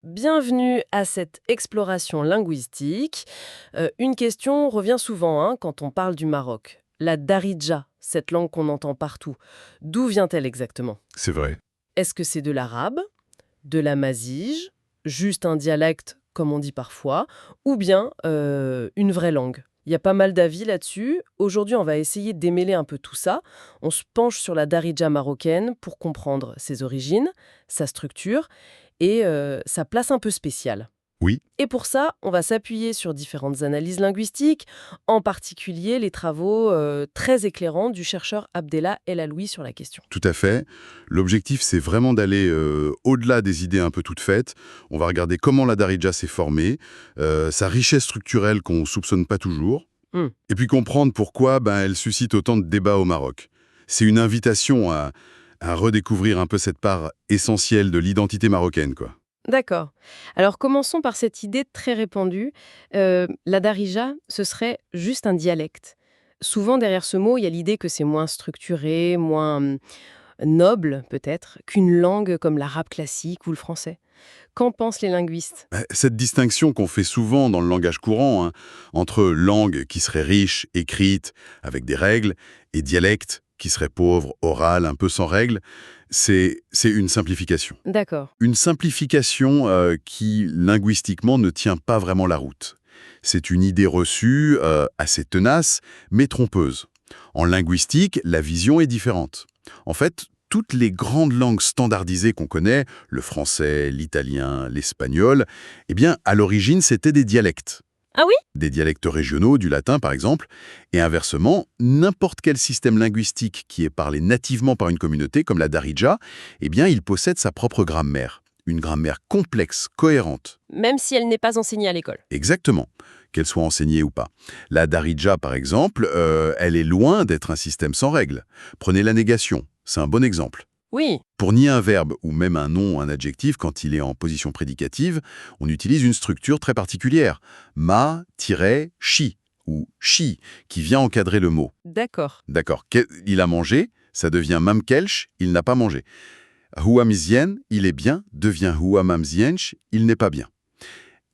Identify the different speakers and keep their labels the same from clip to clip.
Speaker 1: Bienvenue à cette exploration linguistique. Une question revient souvent quand on parle du Maroc. La Darija, cette langue qu'on entend partout. D'où vient-elle exactement?
Speaker 2: C'est vrai.
Speaker 1: Est-ce que c'est de l'arabe, de l'amazigh, juste un dialecte, comme on dit parfois, ou bien une vraie langue? Il y a pas mal d'avis là-dessus. Aujourd'hui, on va essayer de démêler un peu tout ça. On se penche sur la Darija marocaine pour comprendre ses origines, sa structure et sa place un peu spéciale.
Speaker 2: Oui,
Speaker 1: Et pour ça, on va s'appuyer sur différentes analyses linguistiques, en particulier les travaux très éclairants du chercheur Abdellah El Aloui sur la question.
Speaker 2: tout à fait. L'objectif, c'est vraiment d'aller au-delà des idées un peu toutes faites. On va regarder comment la Darija s'est formée, sa richesse structurelle qu'on ne soupçonne pas toujours,
Speaker 1: Hmm.
Speaker 2: et puis comprendre pourquoi elle suscite autant de débats au Maroc. C'est une invitation à redécouvrir un peu cette part essentielle de l'identité marocaine, quoi.
Speaker 1: D'accord. Alors commençons par cette idée très répandue. La Darija, ce serait juste un dialecte. Souvent derrière ce mot, il y a l'idée que c'est moins structuré, moins noble peut-être, qu'une langue comme l'arabe classique ou le français. Qu'en pensent les linguistes?
Speaker 2: Cette distinction qu'on fait souvent dans le langage courant, entre langue qui serait riche, écrite, avec des règles, et dialecte qui serait pauvre, oral, un peu sans règles, c'est une simplification.
Speaker 1: D'accord.
Speaker 2: Une simplification qui, linguistiquement, ne tient pas vraiment la route. C'est une idée reçue, assez tenace, mais trompeuse. En linguistique, la vision est différente. En fait, toutes les grandes langues standardisées qu'on connaît, le français, l'italien, l'espagnol, eh bien, à l'origine, c'était des dialectes.
Speaker 1: Ah oui?
Speaker 2: Des dialectes régionaux, du latin par exemple, et inversement, n'importe quel système linguistique qui est parlé nativement par une communauté, comme la Darija, eh bien, il possède sa propre grammaire. Une grammaire complexe, cohérente.
Speaker 1: Même si elle n'est pas enseignée à l'école.
Speaker 2: Exactement, qu'elle soit enseignée ou pas. La Darija, par exemple, elle est loin d'être un système sans règles. Prenez la négation, c'est un bon exemple.
Speaker 1: Oui.
Speaker 2: Pour nier un verbe ou même un nom, un adjectif, quand il est en position prédicative, on utilise une structure très particulière. Ma-chi ou chi, qui vient encadrer le mot.
Speaker 1: D'accord.
Speaker 2: D'accord. Il a mangé, ça devient mamkelch, il n'a pas mangé. Huamizien, il est bien, devient huamamziench, il n'est pas bien.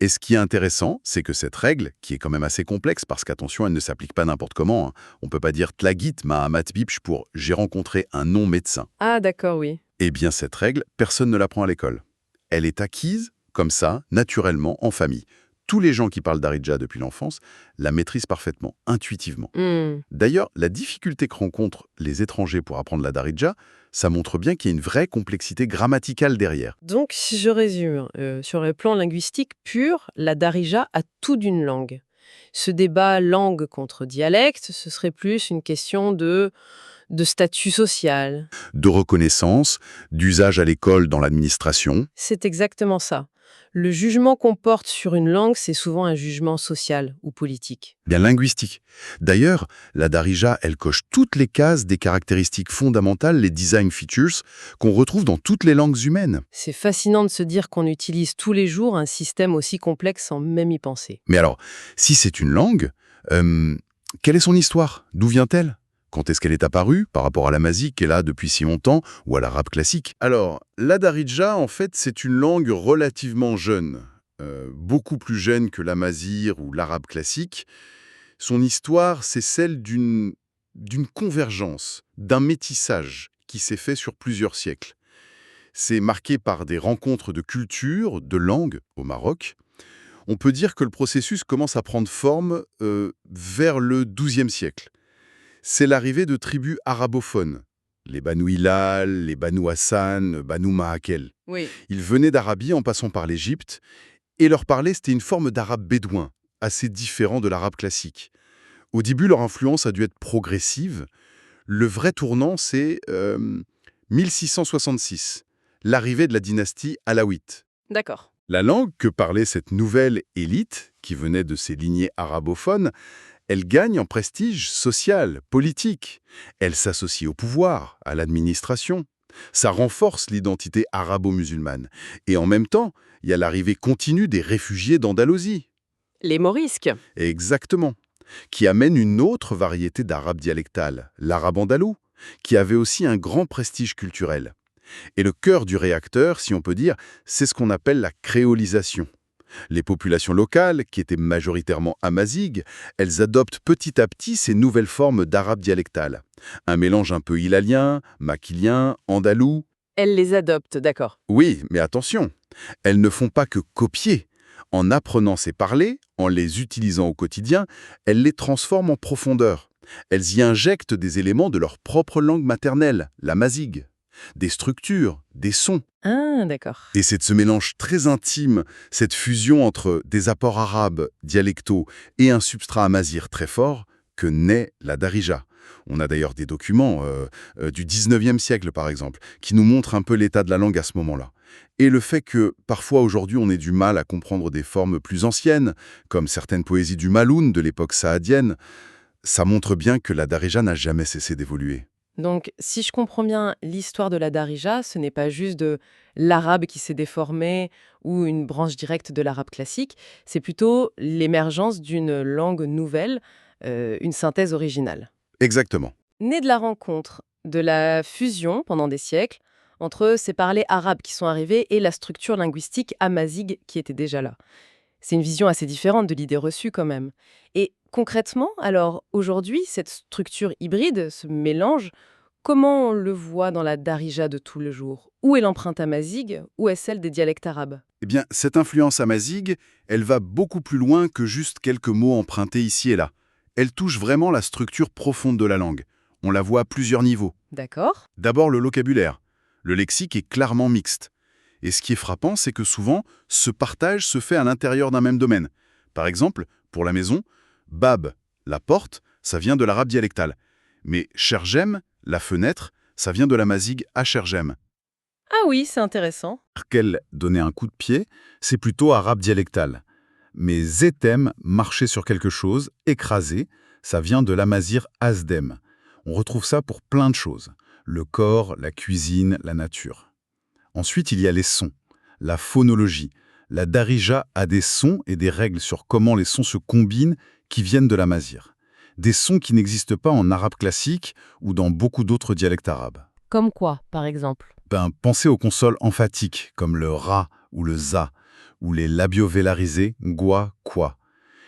Speaker 2: Et ce qui est intéressant, c'est que cette règle, qui est quand même assez complexe, parce qu'attention, elle ne s'applique pas n'importe comment. On ne peut pas dire tlagit ma'amat bipch pour j'ai rencontré un non-médecin.
Speaker 1: Ah d'accord, oui.
Speaker 2: Eh bien, cette règle, personne ne l'apprend à l'école. Elle est acquise, comme ça, naturellement, en famille. Tous les gens qui parlent Darija depuis l'enfance la maîtrisent parfaitement, intuitivement.
Speaker 1: Hmm.
Speaker 2: D'ailleurs, la difficulté que rencontrent les étrangers pour apprendre la Darija, ça montre bien qu'il y a une vraie complexité grammaticale derrière.
Speaker 1: Donc, si je résume, sur le plan linguistique pur, la Darija a tout d'une langue. Ce débat langue contre dialecte, ce serait plus une question de statut social.
Speaker 2: De reconnaissance, d'usage à l'école dans l'administration.
Speaker 1: C'est exactement ça. Le jugement qu'on porte sur une langue, c'est souvent un jugement social ou politique.
Speaker 2: Bien linguistique. D'ailleurs, la Darija, elle coche toutes les cases des caractéristiques fondamentales, les design features, qu'on retrouve dans toutes les langues humaines.
Speaker 1: C'est fascinant de se dire qu'on utilise tous les jours un système aussi complexe sans même y penser.
Speaker 2: Mais alors, si c'est une langue, quelle est son histoire? D'où vient-elle? Quand est-ce qu'elle est apparue par rapport à l'amazigh qui est là depuis si longtemps ou à l'arabe classique? Alors, la Darija, en fait, c'est une langue relativement jeune, beaucoup plus jeune que l'amazigh ou l'arabe classique. Son histoire, c'est celle d'une convergence, d'un métissage qui s'est fait sur plusieurs siècles. C'est marqué par des rencontres de cultures, de langues au Maroc. On peut dire que le processus commence à prendre forme vers le XIIe siècle. C'est l'arrivée de tribus arabophones, les Banu Hilal, les Banu Hassan, Banu Ma'akel.
Speaker 1: Oui.
Speaker 2: Ils venaient d'Arabie en passant par l'Égypte, et leur parler, c'était une forme d'arabe bédouin, assez différent de l'arabe classique. Au début, leur influence a dû être progressive. Le vrai tournant, c'est 1666, l'arrivée de la dynastie alaouite.
Speaker 1: D'accord.
Speaker 2: La langue que parlait cette nouvelle élite, qui venait de ces lignées arabophones, elle gagne en prestige social, politique. Elle s'associe au pouvoir, à l'administration. Ça renforce l'identité arabo-musulmane. Et en même temps, il y a l'arrivée continue des réfugiés d'Andalousie.
Speaker 1: Les morisques.
Speaker 2: Exactement. Qui amène une autre variété d'arabe dialectal, l'arabe andalou, qui avait aussi un grand prestige culturel. Et le cœur du réacteur, si on peut dire, c'est ce qu'on appelle la créolisation. Les populations locales, qui étaient majoritairement amazighes, elles adoptent petit à petit ces nouvelles formes d'arabe dialectal. Un mélange un peu hilalien, maquilien, andalou.
Speaker 1: Elle les adopte, d'accord.
Speaker 2: Oui, mais attention, elles ne font pas que copier. En apprenant ces parlers, en les utilisant au quotidien, elles les transforment en profondeur. Elles y injectent des éléments de leur propre langue maternelle, l'amazigue. Des structures, des sons.
Speaker 1: Ah, d'accord.
Speaker 2: Et c'est de ce mélange très intime, cette fusion entre des apports arabes, dialectaux et un substrat amazigh très fort, que naît la darija. On a d'ailleurs des documents du 19e siècle, par exemple, qui nous montrent un peu l'état de la langue à ce moment-là. Et le fait que, parfois aujourd'hui, on ait du mal à comprendre des formes plus anciennes, comme certaines poésies du Maloun de l'époque saadienne, ça montre bien que la darija n'a jamais cessé d'évoluer.
Speaker 1: Donc, si je comprends bien l'histoire de la darija, ce n'est pas juste de l'arabe qui s'est déformé ou une branche directe de l'arabe classique, c'est plutôt l'émergence d'une langue nouvelle, une synthèse originale.
Speaker 2: Exactement.
Speaker 1: Née de la rencontre, de la fusion pendant des siècles, entre ces parlers arabes qui sont arrivés et la structure linguistique amazigh qui était déjà là. C'est une vision assez différente de l'idée reçue quand même. Et concrètement, alors aujourd'hui, cette structure hybride, ce mélange, comment on le voit dans la darija de tous les jours? Où est l'empreinte amazigh? Où est celle des dialectes arabes?
Speaker 2: Eh bien, cette influence amazigh, elle va beaucoup plus loin que juste quelques mots empruntés ici et là. Elle touche vraiment la structure profonde de la langue. On la voit à plusieurs niveaux.
Speaker 1: D'accord?
Speaker 2: D'abord, le vocabulaire. Le lexique est clairement mixte. Et ce qui est frappant, c'est que souvent, ce partage se fait à l'intérieur d'un même domaine. Par exemple, pour la maison, bab, la porte, ça vient de l'arabe dialectal. Mais sherjem, la fenêtre, ça vient de l'amazigh asherjem.
Speaker 1: Ah oui, c'est intéressant.
Speaker 2: Qu'elle donner un coup de pied, c'est plutôt arabe dialectal. Mais zetem, marcher sur quelque chose, écraser, ça vient de l'amazigh azdem. On retrouve ça pour plein de choses. Le corps, la cuisine, la nature. Ensuite, il y a les sons, la phonologie. La darija a des sons et des règles sur comment les sons se combinent qui viennent de l'amazigh. Des sons qui n'existent pas en arabe classique ou dans beaucoup d'autres dialectes arabes.
Speaker 1: Comme quoi, par exemple?
Speaker 2: Pensez aux consonnes emphatiques, comme le ra ou le za, ou les labiovélarisés, gua, quoi.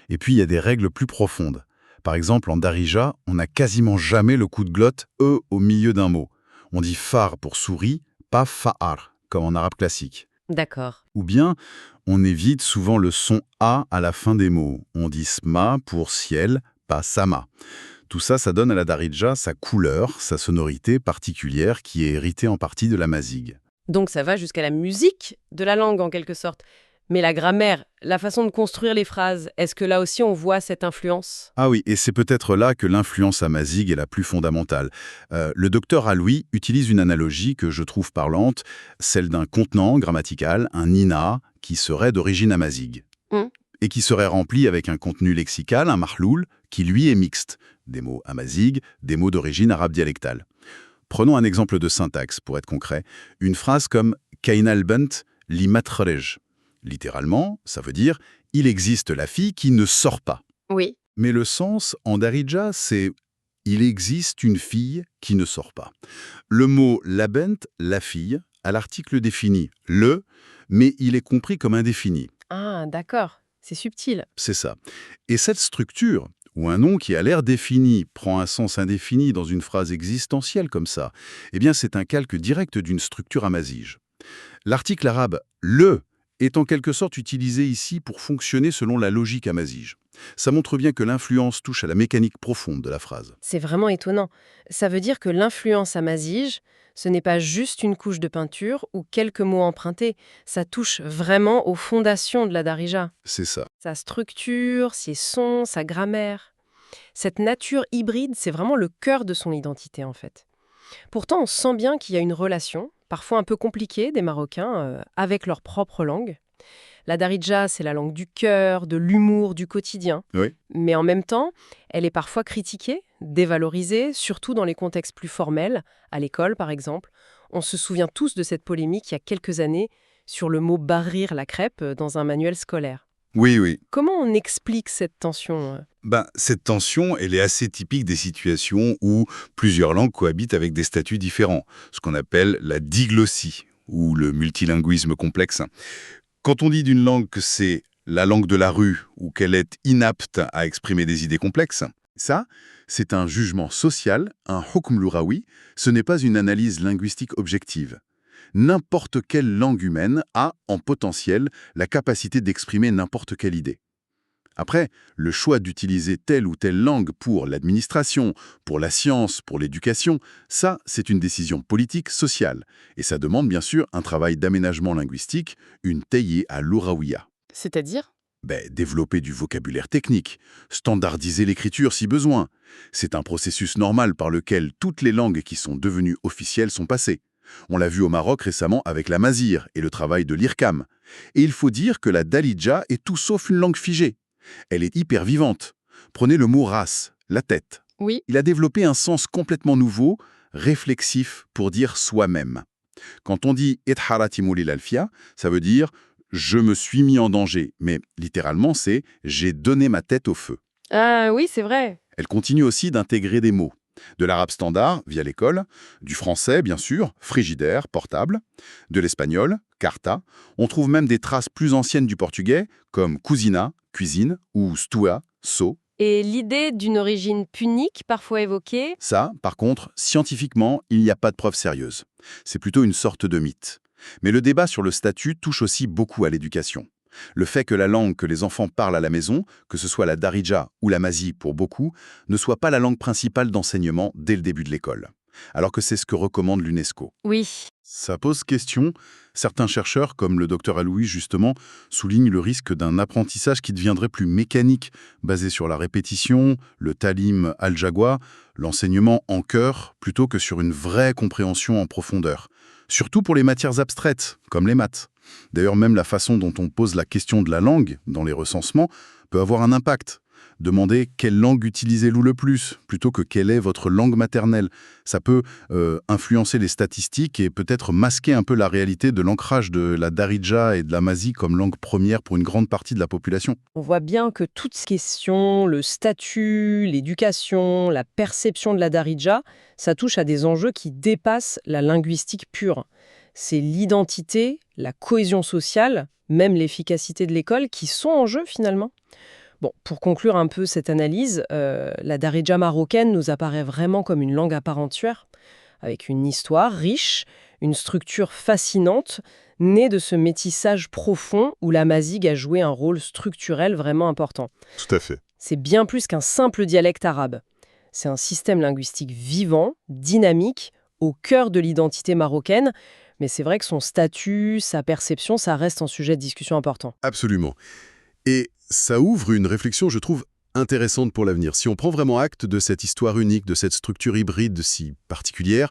Speaker 2: Et puis, il y a des règles plus profondes. Par exemple, en darija, on n'a quasiment jamais le coup de glotte « e » au milieu d'un mot. On dit far pour souris, pas fa'ar, comme en arabe classique.
Speaker 1: D'accord.
Speaker 2: Ou bien, on évite souvent le son A à la fin des mots. On dit sma pour ciel, pas sama. Tout ça, ça donne à la darija sa couleur, sa sonorité particulière qui est héritée en partie de l'amazigh.
Speaker 1: Donc ça va jusqu'à la musique de la langue en quelque sorte. Mais la grammaire, la façon de construire les phrases, est-ce que là aussi on voit cette influence?
Speaker 2: Ah oui, et c'est peut-être là que l'influence amazigh est la plus fondamentale. Le docteur Aloui utilise une analogie que je trouve parlante, celle d'un contenant grammatical, un ina, qui serait d'origine amazigh.
Speaker 1: Hmm.
Speaker 2: Et qui serait rempli avec un contenu lexical, un mahloul, qui lui est mixte. Des mots amazigh, des mots d'origine arabe dialectale. Prenons un exemple de syntaxe, pour être concret. Une phrase comme « Kainal bent li matkhrej ». Littéralement, ça veut dire « il existe la fille qui ne sort pas ».
Speaker 1: Oui.
Speaker 2: Mais le sens en darija, c'est « il existe une fille qui ne sort pas ». Le mot « labent », la fille, a l'article défini « le », mais il est compris comme indéfini.
Speaker 1: Ah, d'accord. C'est subtil.
Speaker 2: C'est ça. Et cette structure, où un nom qui a l'air défini prend un sens indéfini dans une phrase existentielle comme ça, eh bien c'est un calque direct d'une structure amazigh. L'article arabe « le » est en quelque sorte utilisé ici pour fonctionner selon la logique amazigh. Ça montre bien que l'influence touche à la mécanique profonde de la phrase.
Speaker 1: C'est vraiment étonnant. Ça veut dire que l'influence amazigh, ce n'est pas juste une couche de peinture ou quelques mots empruntés. Ça touche vraiment aux fondations de la darija.
Speaker 2: C'est ça.
Speaker 1: Sa structure, ses sons, sa grammaire. Cette nature hybride, c'est vraiment le cœur de son identité en fait. Pourtant, on sent bien qu'il y a une relation, parfois un peu compliquée, des Marocains avec leur propre langue. La darija, c'est la langue du cœur, de l'humour, du quotidien.
Speaker 2: Oui.
Speaker 1: Mais en même temps, elle est parfois critiquée, dévalorisée, surtout dans les contextes plus formels, à l'école par exemple. On se souvient tous de cette polémique il y a quelques années sur le mot « barrir la crêpe » dans un manuel scolaire.
Speaker 2: Oui, oui.
Speaker 1: Comment on explique cette tension?
Speaker 2: Cette tension, elle est assez typique des situations où plusieurs langues cohabitent avec des statuts différents, ce qu'on appelle la diglossie, ou le multilinguisme complexe. Quand on dit d'une langue que c'est la langue de la rue ou qu'elle est inapte à exprimer des idées complexes, ça, c'est un jugement social, un hukm lughawi, ce n'est pas une analyse linguistique objective. N'importe quelle langue humaine a, en potentiel, la capacité d'exprimer n'importe quelle idée. Après, le choix d'utiliser telle ou telle langue pour l'administration, pour la science, pour l'éducation, ça, c'est une décision politique, sociale. Et ça demande bien sûr un travail d'aménagement linguistique, une taillée à l'ouraouia.
Speaker 1: C'est-à-dire?
Speaker 2: Développer du vocabulaire technique, standardiser l'écriture si besoin. C'est un processus normal par lequel toutes les langues qui sont devenues officielles sont passées. On l'a vu au Maroc récemment avec la mazir et le travail de l'IRCAM. Et il faut dire que la dalidja est tout sauf une langue figée. Elle est hyper vivante. Prenez le mot race, la tête.
Speaker 1: Oui.
Speaker 2: Il a développé un sens complètement nouveau, réflexif pour dire soi-même. Quand on dit « etharatimu alfia », ça veut dire « je me suis mis en danger », mais littéralement c'est « j'ai donné ma tête au feu ».
Speaker 1: Ah oui, c'est vrai.
Speaker 2: Elle continue aussi d'intégrer des mots. De l'arabe standard, via l'école, du français, bien sûr, frigidaire, portable, de l'espagnol, carta. On trouve même des traces plus anciennes du portugais, comme cousina, cuisine, ou stua, seau.
Speaker 1: Et l'idée d'une origine punique, parfois évoquée?
Speaker 2: Ça, par contre, scientifiquement, il n'y a pas de preuve sérieuse. C'est plutôt une sorte de mythe. Mais le débat sur le statut touche aussi beaucoup à l'éducation. Le fait que la langue que les enfants parlent à la maison, que ce soit la darija ou la mazi pour beaucoup, ne soit pas la langue principale d'enseignement dès le début de l'école. Alors que c'est ce que recommande l'UNESCO.
Speaker 1: Oui.
Speaker 2: Ça pose question. Certains chercheurs, comme le Dr Aloui justement, soulignent le risque d'un apprentissage qui deviendrait plus mécanique, basé sur la répétition, le talim al-jagwa, l'enseignement en chœur, plutôt que sur une vraie compréhension en profondeur. Surtout pour les matières abstraites, comme les maths. D'ailleurs, même la façon dont on pose la question de la langue dans les recensements peut avoir un impact. Demander quelle langue utilisez-vous le plus, plutôt que quelle est votre langue maternelle. Ça peut influencer les statistiques et peut-être masquer un peu la réalité de l'ancrage de la darija et de la mazi comme langue première pour une grande partie de la population.
Speaker 1: On voit bien que toutes ces questions, le statut, l'éducation, la perception de la darija, ça touche à des enjeux qui dépassent la linguistique pure. C'est l'identité, la cohésion sociale, même l'efficacité de l'école qui sont en jeu finalement. Bon, pour conclure un peu cette analyse, la darija marocaine nous apparaît vraiment comme une langue à part entière, avec une histoire riche, une structure fascinante, née de ce métissage profond où la mazig a joué un rôle structurel vraiment important.
Speaker 2: Tout à fait.
Speaker 1: C'est bien plus qu'un simple dialecte arabe. C'est un système linguistique vivant, dynamique, au cœur de l'identité marocaine, mais c'est vrai que son statut, sa perception, ça reste un sujet de discussion important.
Speaker 3: Absolument. Et ça ouvre une réflexion, je trouve, intéressante pour l'avenir. Si on prend vraiment acte de cette histoire unique, de cette structure hybride si particulière,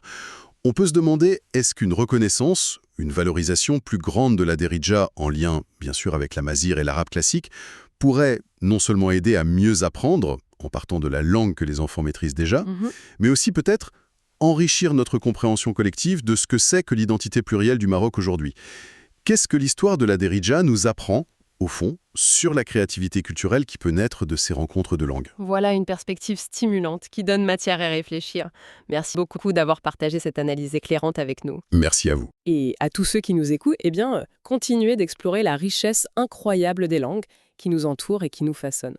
Speaker 3: on peut se demander, est-ce qu'une reconnaissance, une valorisation plus grande de la darija, en lien bien sûr avec la mazir et l'arabe classique, pourrait non seulement aider à mieux apprendre, en partant de la langue que les enfants maîtrisent déjà, mais aussi peut-être enrichir notre compréhension collective de ce que c'est que l'identité plurielle du Maroc aujourd'hui. Qu'est-ce que l'histoire de la darija nous apprend au fond, sur la créativité culturelle qui peut naître de ces rencontres de langues.
Speaker 1: Voilà une perspective stimulante qui donne matière à réfléchir. Merci beaucoup d'avoir partagé cette analyse éclairante avec nous.
Speaker 3: Merci à vous.
Speaker 1: Et à tous ceux qui nous écoutent, continuez d'explorer la richesse incroyable des langues qui nous entourent et qui nous façonnent.